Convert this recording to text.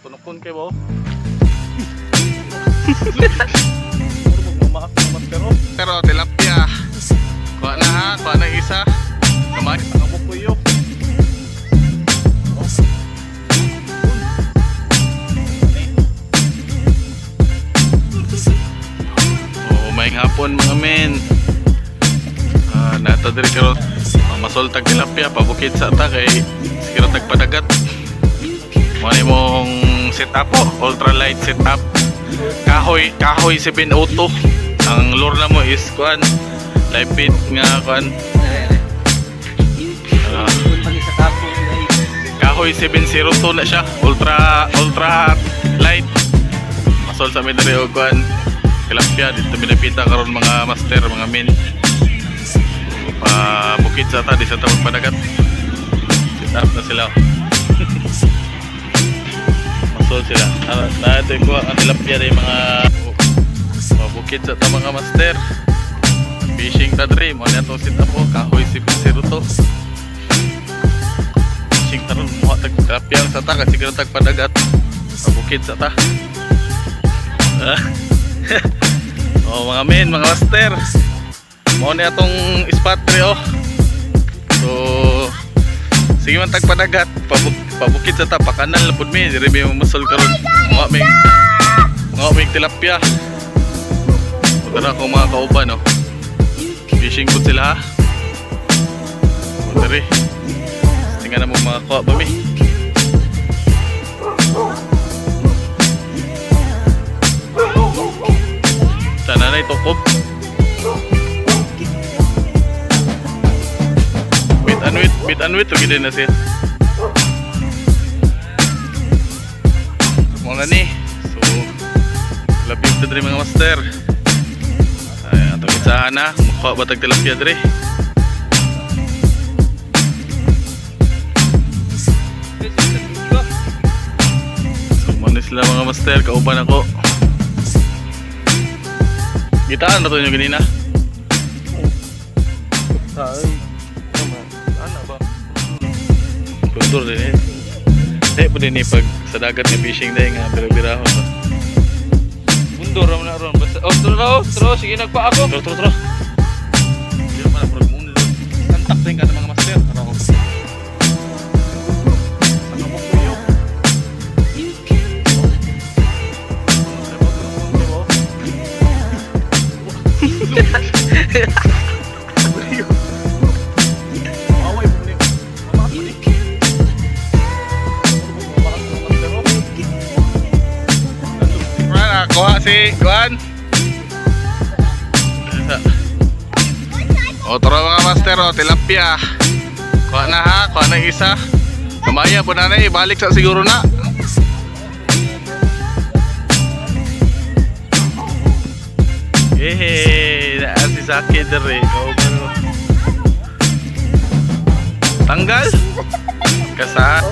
Kunukun kayo ba? Pero tilapia. Kuha na ha, kuha na isa. Kamay, ang bukuyo. May hapon mga men. Nata diri karon masol tag tilapia pabukid sa ata kay siguro tagpadagat. Mo mong setup po, ultralight setup. Kahoy 702. Ang lure na mo is kuan live feed nga kuan. Kahoy 702 na siya, ultra light. Masol sa mi diri og kuan tilapia dito pinapita karon mga master, mga men. Bukid sa ata di sa tawag padagat. Set up na sila. Masol sila. Nato ko ang tilapia day mga bukid sa ata mga master. Fishing ta dre mo na to set up ko kahoy 702. Fishing taron mo tag tilapia sa ata kasi siguro tag padagat. Bukid sa ata. Oh mga men, mga master. Mao ni atong spot re oh. So sige man tagpadagat, pabukid sa ta pakanan lapud mi, diri mi musol karon. Mga may tilapia. Tara ko mga kauban oh. Fishing pud sila ha. Diri. Tingnan na mo mga kuha ba mi. Sana na itukob. Bit and wait gid na siya. Mo na ni. So lapit ta diri mga master. Ay atong isahan na, mukha ba tag tilapia diri. So mo sila mga master, kauban ako. Gitaan na to nyo ganina. Ay, ano ba? Kuntur din eh. Dahil po din eh pag sa dagat ng fishing dahil nga bira-biraho ba. Mundur naman na ron. Oh, turo, sige nagpa ako. Turo. Hindi naman na prog mundur. Santak din ka ng mga master. Ano ko? Ano mo po yun? Kuha si Kuan. O tara mga master o tilapia. Kuha na ha, kuha na isa. Kamaya po na ibalik sa siguro na. Si Saki dere. Tanggal. Kasa.